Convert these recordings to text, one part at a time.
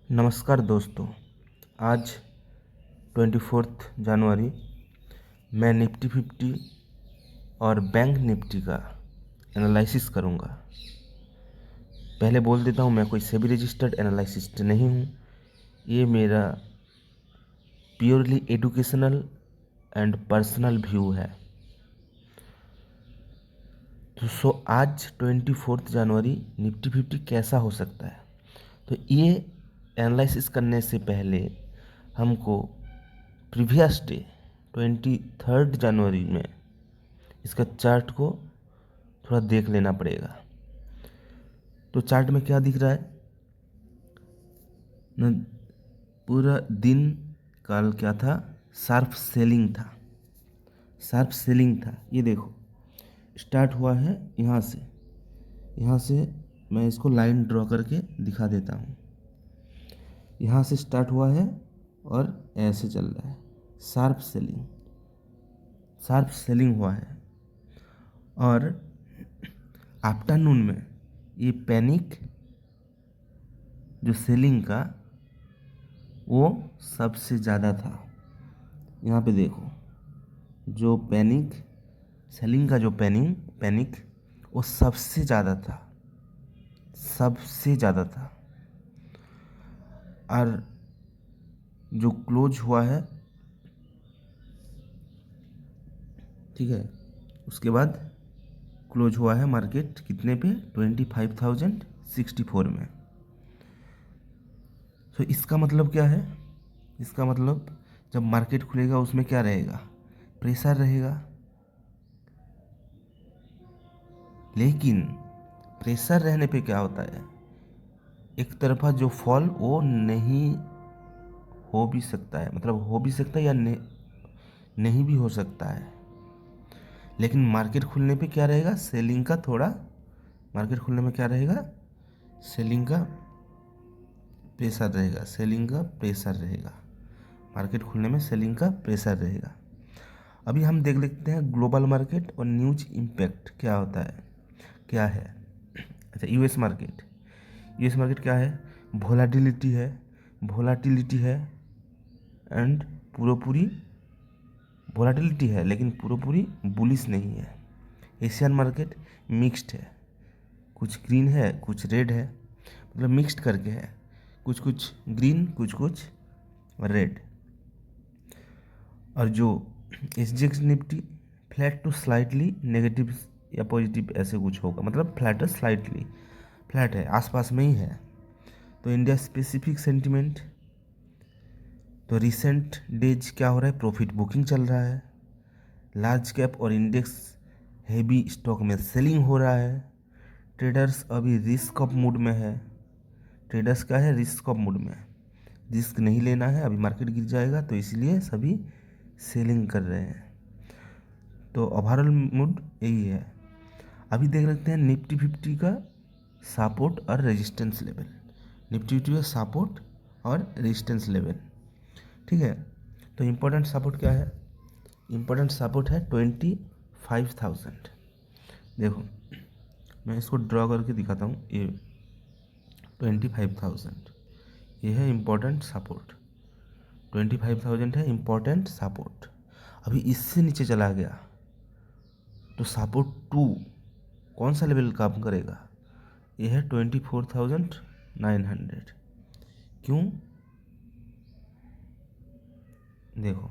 नमस्कार दोस्तों। आज 24 जनवरी मैं निफ्टी 50 और बैंक निफ्टी का एनालिसिस करूंगा। पहले बोल देता हूं, मैं कोई सेबी रजिस्टर्ड एनालिसिस्ट नहीं हूं। ये मेरा purely educational and personal view है। तो आज 24 जनवरी निफ्टी 50 कैसा हो सकता है, तो ये एनालिसिस करने से पहले हमको प्रीवियस डे 23 जनवरी में इसका चार्ट को थोड़ा देख लेना पड़ेगा। तो चार्ट में क्या दिख रहा है न, पूरा दिन कल क्या था, शार्प सेलिंग था। शार्प सेलिंग था, ये देखो स्टार्ट हुआ है यहाँ से मैं इसको लाइन ड्रॉ करके दिखा देता हूँ। यहाँ से स्टार्ट हुआ है और ऐसे चल रहा है। शार्प सेलिंग हुआ है और आफ्टरनून में ये पैनिक जो सेलिंग का वो सबसे ज़्यादा था। यहाँ पे देखो जो पैनिक सेलिंग का जो पैनिक वो सबसे ज़्यादा था। और जो क्लोज हुआ है, ठीक है, उसके बाद क्लोज हुआ है मार्केट कितने पे, 25,064 में। तो इसका मतलब क्या है, इसका मतलब जब मार्केट खुलेगा उसमें क्या रहेगा, प्रेशर रहेगा। लेकिन प्रेशर रहने पे क्या होता है, एक तरफा जो फॉल वो नहीं हो भी सकता है, मतलब हो भी सकता है या नहीं भी हो सकता है। लेकिन मार्केट खुलने पे क्या रहेगा, सेलिंग का थोड़ा, मार्केट खुलने में क्या रहेगा, सेलिंग का प्रेशर रहेगा। मार्केट खुलने में सेलिंग का प्रेशर रहेगा। अभी हम देख लेते हैं ग्लोबल मार्केट और न्यूज इम्पैक्ट क्या होता है, क्या है। अच्छा, यूएस मार्केट क्या है, वोलाटिलिटी है एंड पूरी वोलाटिलिटी है, लेकिन पूरी बुलिश नहीं है। एशियन मार्केट मिक्स्ड है, कुछ ग्रीन है कुछ रेड है, मतलब मिक्स्ड करके है, कुछ ग्रीन कुछ रेड। और जो SGX Nifty flat to slightly negative या पॉजिटिव ऐसे कुछ होगा, मतलब फ्लैट स्लाइटली फ्लैट है, आसपास में ही है। तो इंडिया स्पेसिफिक सेंटिमेंट, तो रिसेंट डेज क्या हो रहा है, प्रॉफिट बुकिंग चल रहा है। लार्ज कैप और इंडेक्स हेवी स्टॉक में सेलिंग हो रहा है। ट्रेडर्स अभी रिस्क ऑफ मूड में है। ट्रेडर्स क्या है, रिस्क ऑफ मूड में, रिस्क नहीं लेना है, अभी मार्केट गिर जाएगा, तो इसलिए सभी सेलिंग कर रहे हैं। तो ओवरऑल मूड यही है। अभी देख लेते हैं निफ्टी 50 का सपोर्ट और रेजिस्टेंस लेवल। निफ्टी 50 का सपोर्ट और रेजिस्टेंस लेवल, ठीक है। तो इम्पोर्टेंट सपोर्ट क्या है, इम्पोर्टेंट सपोर्ट है 25,000। देखो मैं इसको ड्रॉ करके दिखाता हूँ, ये 25,000 ये है इम्पोर्टेंट सपोर्ट। 25,000 है इम्पोर्टेंट सपोर्ट। अभी इससे नीचे चला गया तो सपोर्ट 2 कौन सा लेवल काम करेगा, ये है 24,900। क्यों, देखो,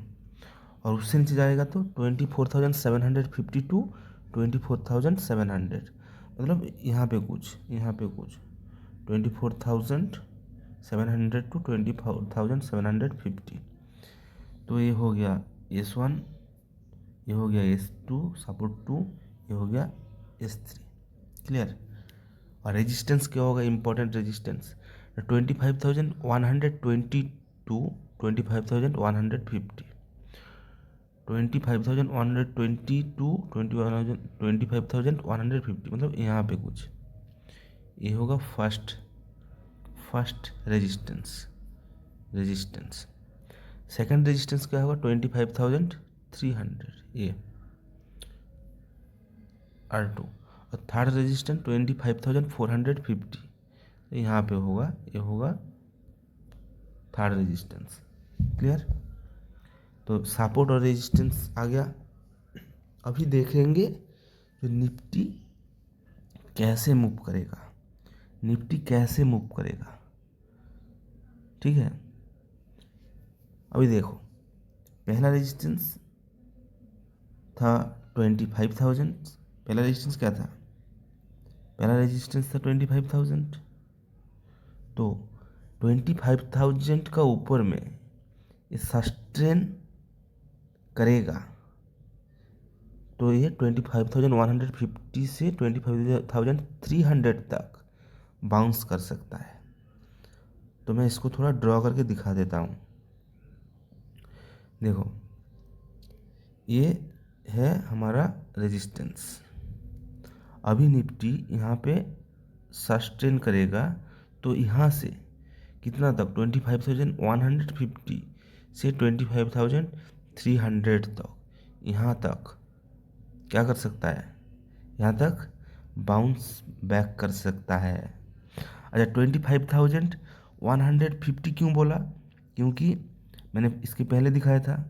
और उससे नीचे जाएगा तो 24,750 टू 24,700, मतलब यहाँ पे कुछ 24,700 टू 24,750। तो ये हो गया S1, ये हो गया S2 सपोर्ट 2, ये हो गया S3, क्लियर। और रेजिस्टेंस क्या होगा, इम्पोर्टेंट रेजिस्टेंस 25,120 टू 25,150, 25,120 टू 25,150, मतलब यहाँ पे कुछ, ये होगा फर्स्ट रेजिस्टेंस। सेकंड रेजिस्टेंस क्या होगा, 25,300, ये R2। और थर्ड रेजिस्टेंस 25,450, यहाँ पे होगा, ये होगा थर्ड रेजिस्टेंस। क्लियर? तो सपोर्ट और रेजिस्टेंस आ गया। अभी देखेंगे जो निफ्टी कैसे मूव करेगा, निफ्टी कैसे मूव करेगा। ठीक है, अभी देखो पहला रेजिस्टेंस था 25,000। पहला रेजिस्टेंस क्या था? पहला रेजिस्टेंस था 25,000। तो 25,000 का ऊपर में ये सस्टेन करेगा तो ये 25,150 से 25,300 तक बाउंस कर सकता है। तो मैं इसको थोड़ा ड्रॉ करके दिखा देता हूँ। देखो ये है हमारा रेजिस्टेंस। अभी निफ्टी यहाँ पे सस्टेन करेगा तो यहाँ से कितना तक? 25,150 से 25,300 तक, यहाँ तक क्या कर सकता है? यहाँ तक बाउंस बैक कर सकता है। अच्छा, 25,150 क्यों बोला? क्योंकि मैंने इसके पहले दिखाया था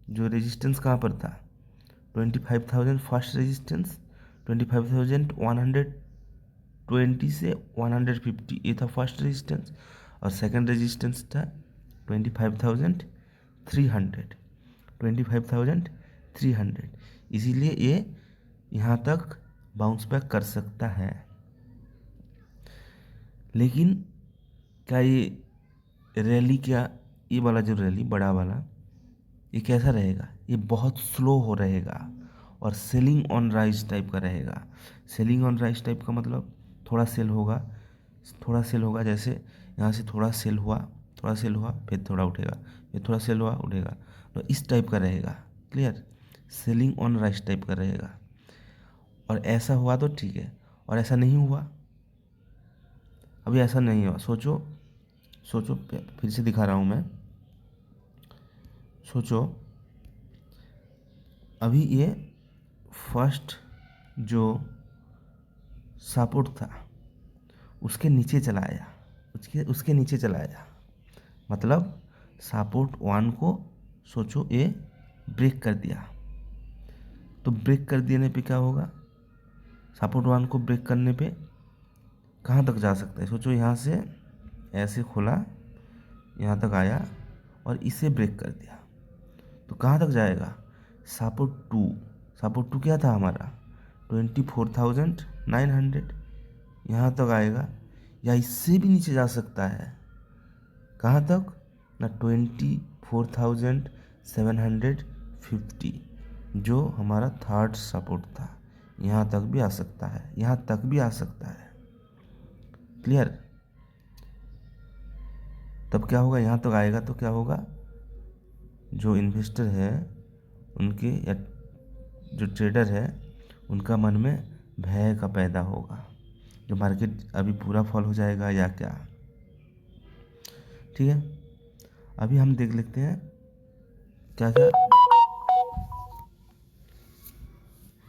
जो रेजिस्टेंस कहाँ पर था, 25,000 फर्स्ट रेजिस्टेंस, 25,120 से 150 ये था फर्स्ट रेजिस्टेंस, और सेकंड रेजिस्टेंस था 25,300। इसीलिए ये यहाँ तक बाउंस बैक कर सकता है। लेकिन क्या ये रैली, क्या ये वाला जो रैली बड़ा वाला, ये कैसा रहेगा? ये बहुत स्लो हो रहेगा और सेलिंग ऑन राइज टाइप का रहेगा। सेलिंग ऑन राइज टाइप का मतलब थोड़ा सेल होगा, थोड़ा सेल होगा, जैसे यहाँ से थोड़ा सेल हुआ, थोड़ा सेल हुआ, फिर थोड़ा उठेगा, फिर थोड़ा सेल हुआ, उठेगा। तो इस टाइप का रहेगा। Clear? Selling on rise type का रहेगा। और ऐसा हुआ तो ठीक है, और ऐसा नहीं हुआ, अभी ऐसा नहीं हुआ। सोचो सोचो, फिर से दिखा रहा हूँ मैं। सोचो अभी ये फर्स्ट जो सपोर्ट था उसके नीचे चला आया, उसके नीचे चला आया, मतलब सपोर्ट 1 को सोचो ये ब्रेक कर दिया। तो ब्रेक कर देने पे क्या होगा? सपोर्ट 1 को ब्रेक करने पे कहाँ तक जा सकता है? सोचो यहाँ से ऐसे खोला, यहाँ तक आया और इसे ब्रेक कर दिया तो कहाँ तक जाएगा? सपोर्ट 2। सपोर्ट 2 क्या था हमारा? 24,900, यहाँ तक आएगा, या इससे भी नीचे जा सकता है। कहाँ तक? ना 24,750 जो हमारा थर्ड सपोर्ट था, यहाँ तक भी आ सकता है, यहाँ तक भी आ सकता है। क्लियर? तब क्या होगा? यहाँ तक आएगा तो क्या होगा? जो इन्वेस्टर है उनके, या जो ट्रेडर है उनका मन में भय का पैदा होगा, जो मार्केट अभी पूरा फॉल हो जाएगा या क्या। ठीक है, अभी हम देख लेते हैं क्या क्या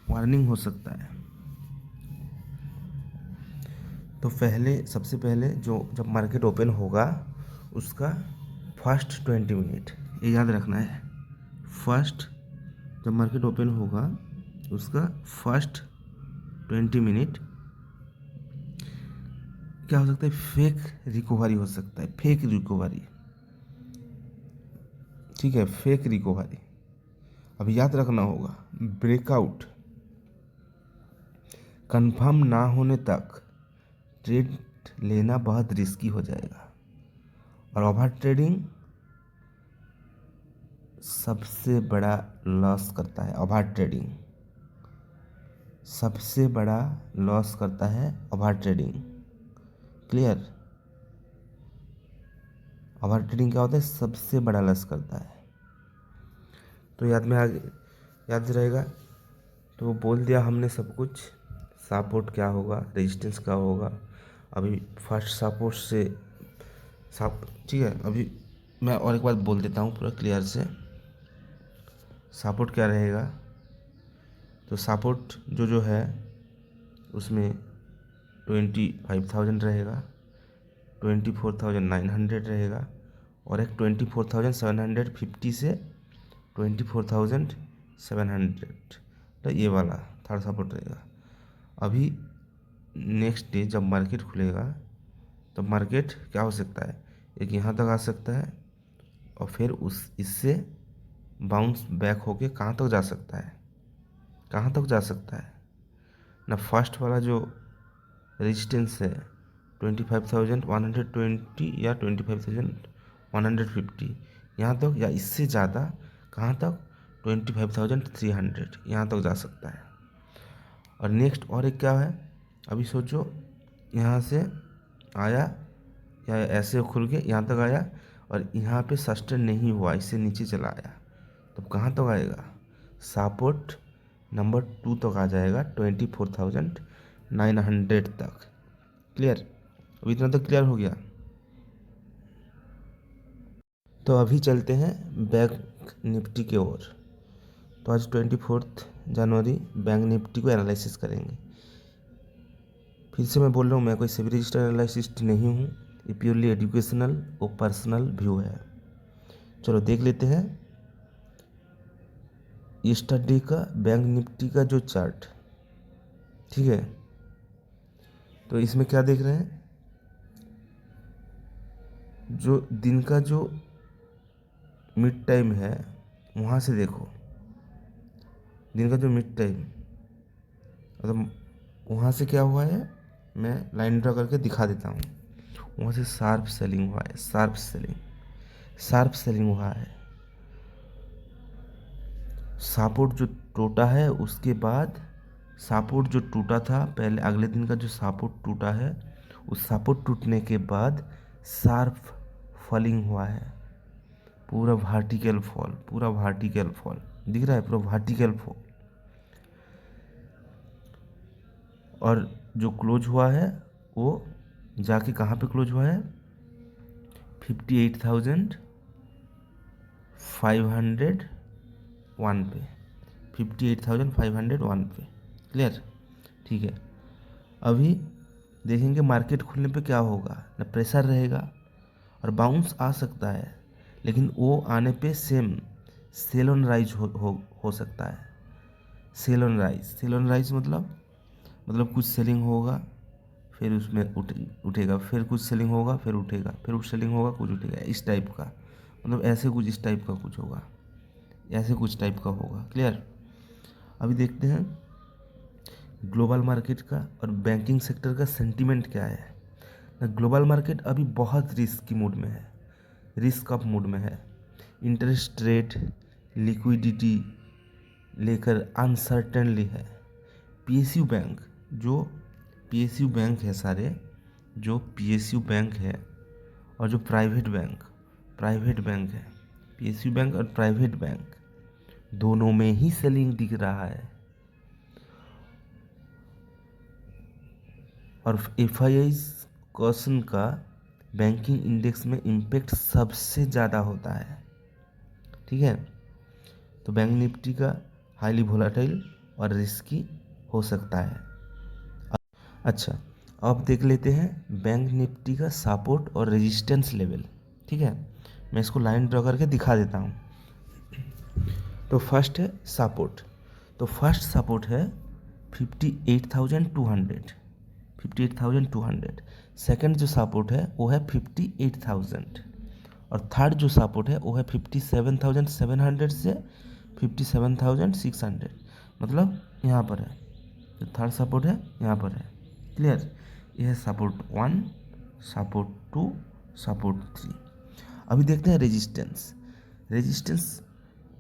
वार्निंग हो सकता है। तो सबसे पहले जब मार्केट ओपन होगा उसका फर्स्ट 20 मिनट, ये याद रखना है। फर्स्ट जब मार्केट ओपन होगा उसका फर्स्ट 20 मिनट क्या हो सकता है? फेक रिकवरी हो सकता है, फेक रिकवरी। ठीक है, फेक रिकवरी। अब याद रखना होगा, ब्रेकआउट कंफर्म ना होने तक ट्रेड लेना बहुत रिस्की हो जाएगा, और ओवर ट्रेडिंग सबसे बड़ा लॉस करता है। ओवर ट्रेडिंग सबसे बड़ा लॉस करता है, over trading. Clear? Over trading क्या होता है? सबसे बड़ा लॉस करता है। तो याद रहेगा। तो बोल दिया हमने सब कुछ, सपोर्ट क्या होगा, रेजिस्टेंस क्या होगा। अभी फर्स्ट सपोर्ट से ठीक है, अभी मैं और एक बार बोल देता हूँ पूरा क्लियर से। सपोर्ट क्या रहेगा? तो सपोर्ट जो है उसमें 25,000 रहेगा, 24,900 रहेगा, और एक 24,750 से 24,700, तो ये वाला थर्ड सपोर्ट रहेगा। अभी नेक्स्ट डे जब मार्केट खुलेगा तो मार्केट क्या हो सकता है, एक यहाँ तक आ सकता है और फिर इससे बाउंस बैक होके कहाँ तक जा सकता है, कहाँ तक जा सकता है ना। फर्स्ट वाला जो रेजिस्टेंस है 25,120 या 25,150, यहाँ तक, या इससे ज़्यादा कहाँ तक, 25,300 यहाँ तक जा सकता है। और नेक्स्ट और एक क्या है, अभी सोचो यहाँ से आया या ऐसे खुल के यहाँ तक आया और यहाँ पे सस्टेन नहीं हुआ, इससे नीचे चला आया, तो कहाँ तक आएगा, सपोर्ट नंबर 2 तक आ जाएगा, 24,900 तक। क्लियर, अब इतना तो क्लियर हो गया। तो अभी चलते हैं बैंक निफ्टी के ओर। तो आज 24 जनवरी बैंक निफ्टी को एनालिसिस करेंगे। फिर से मैं बोल रहा हूँ, मैं कोई सेबी रजिस्टर्ड एनालिसिस्ट नहीं हूँ, ये प्योरली एजुकेशनल और पर्सनल व्यू है। चलो देख लेते हैं यस्टरडे का बैंक निफ्टी का जो चार्ट, ठीक है। तो इसमें क्या देख रहे हैं, जो दिन का जो मिड टाइम है वहाँ से देखो, दिन का जो मिड टाइम, मतलब वहाँ से क्या हुआ है, मैं लाइन ड्रा करके दिखा देता हूँ। वहाँ से शार्प सेलिंग हुआ है, शार्प सेलिंग हुआ है। सपोर्ट जो टूटा है, उसके बाद सपोर्ट जो टूटा था पहले, अगले दिन का जो सपोर्ट टूटा है, उस सपोर्ट टूटने के बाद शार्प फॉलिंग हुआ है, पूरा वर्टिकल फॉल दिख रहा है, पूरा वर्टिकल फॉल। और जो क्लोज हुआ है वो जाके कहाँ पे क्लोज हुआ है, 58,501 पे, 58,501 पे। क्लियर, ठीक है। अभी देखेंगे मार्केट खुलने पे क्या होगा, ना प्रेशर रहेगा और बाउंस आ सकता है, लेकिन वो आने पे सेम सेल ऑन राइज हो सकता है। सेल ऑन राइज मतलब कुछ सेलिंग होगा फिर उसमें उठेगा, फिर कुछ सेलिंग होगा फिर उठेगा, फिर कुछ सेलिंग होगा कुछ उठेगा, इस टाइप का, मतलब ऐसे कुछ इस टाइप का कुछ होगा, ऐसे कुछ टाइप का होगा। क्लियर, अभी देखते हैं ग्लोबल मार्केट का और बैंकिंग सेक्टर का सेंटीमेंट क्या है। ग्लोबल मार्केट अभी बहुत रिस्क की मूड में है, रिस्क ऑफ मूड में है। इंटरेस्ट रेट, लिक्विडिटी लेकर अनसर्टेनली है। पीएसयू बैंक, जो पीएसयू बैंक है सारे, जो पीएसयू बैंक है और जो प्राइवेट बैंक है, पीएसयू बैंक और प्राइवेट बैंक दोनों में ही सेलिंग दिख रहा है। और एफआईआईज क्वेश्चन का बैंकिंग इंडेक्स में इम्पैक्ट सबसे ज़्यादा होता है, ठीक है। तो बैंक निफ्टी का हाईली वोलेटाइल और रिस्की हो सकता है। अच्छा, अब देख लेते हैं बैंक निफ्टी का सपोर्ट और रेजिस्टेंस लेवल, ठीक है। मैं इसको लाइन ड्रॉ करके दिखा देता हूँ। तो फर्स्ट है सपोर्ट, तो फर्स्ट सपोर्ट है 58,200। सेकंड जो सपोर्ट है वो है 58,000 और थर्ड जो सपोर्ट है वो है 57,700 से 57,600, मतलब यहाँ पर है। जो थर्ड सपोर्ट है यहाँ पर है। क्लियर, यह है सपोर्ट 1, सपोर्ट 2, सपोर्ट 3। अभी देखते हैं रेजिस्टेंस।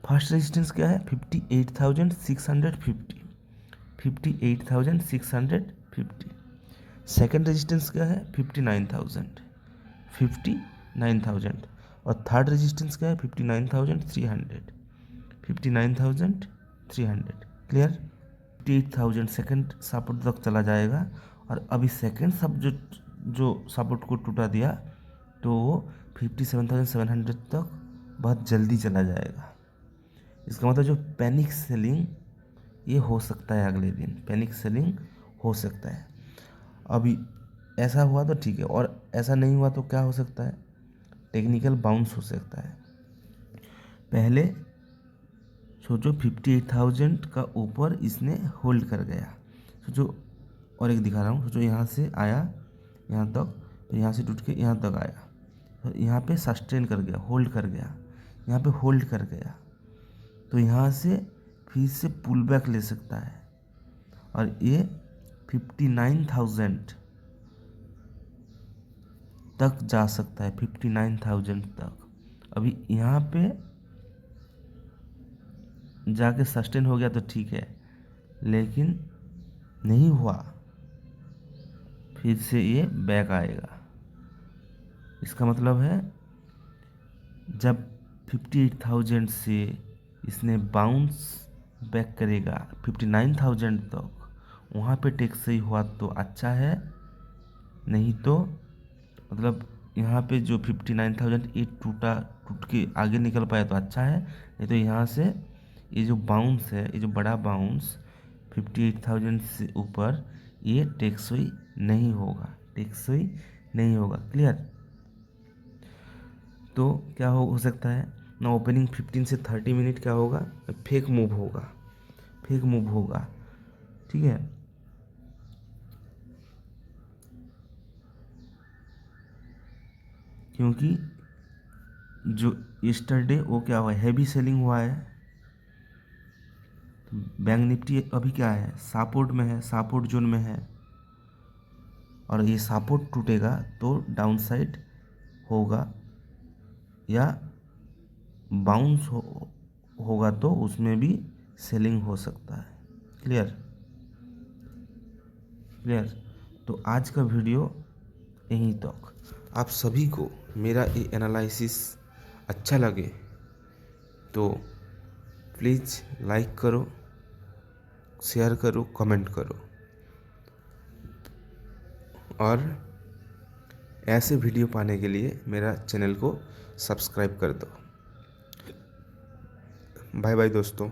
फर्स्ट रेजिस्टेंस क्या है, 58,650, 58,650। सेकेंड रेजिस्टेंस क्या है, 59,000। और थर्ड रेजिस्टेंस क्या है, 59,300। क्लियर, 58,000 सेकेंड सपोर्ट तक चला जाएगा। और अभी सेकेंड सब जो सपोर्ट को टूटा दिया तो वो 57,700 तक बहुत जल्दी चला जाएगा। इसका मतलब जो पैनिक सेलिंग ये हो सकता है, अगले दिन पैनिक सेलिंग हो सकता है। अभी ऐसा हुआ तो ठीक है, और ऐसा नहीं हुआ तो क्या हो सकता है, टेक्निकल बाउंस हो सकता है। पहले सोचो 58,000 का ऊपर इसने होल्ड कर गया, सोचो, और एक दिखा रहा हूँ, सोचो यहाँ से आया यहाँ तक, तो यहाँ से टूट के यहाँ तक आया, तो यहाँ पे सस्टेन कर गया, होल्ड कर गया, यहाँ पे होल्ड कर गया, तो यहाँ से फिर से पुल बैक ले सकता है और ये 59,000 तक जा सकता है, 59,000 तक। अभी यहाँ पे जाके सस्टेन हो गया तो ठीक है, लेकिन नहीं हुआ, फिर से ये बैक आएगा। इसका मतलब है जब 58,000 से इसने बाउंस बैक करेगा 59,000 तक, वहाँ पे टेक सही हुआ तो अच्छा है, नहीं तो मतलब यहाँ पे जो 59,000 ये टूट के आगे निकल पाया तो अच्छा है, नहीं तो यहाँ से ये जो बाउंस है, ये जो बड़ा बाउंस 58,000 से ऊपर, ये टेक्सोई नहीं होगा, टेक्सोई नहीं होगा। क्लियर? तो क्या हो सकता है ना, ओपनिंग 15 से 30 मिनट क्या होगा, फेक मूव होगा, फेक मूव होगा। ठीक है, क्योंकि जो यस्टरडे वो क्या हुआ, हैवी सेलिंग हुआ है। बैंक निफ्टी अभी क्या है, सपोर्ट में है, सपोर्ट जोन में है, और ये सपोर्ट टूटेगा तो डाउनसाइड होगा या बाउंस होगा तो उसमें भी सेलिंग हो सकता है। क्लियर? क्लियर? तो आज का वीडियो यहीं तक। आप सभी को मेरा ये एनालिसिस अच्छा लगे तो प्लीज़ लाइक करो, शेयर करो, कमेंट करो, और ऐसे वीडियो पाने के लिए मेरा चैनल को सब्सक्राइब कर दो। बाय बाय दोस्तों।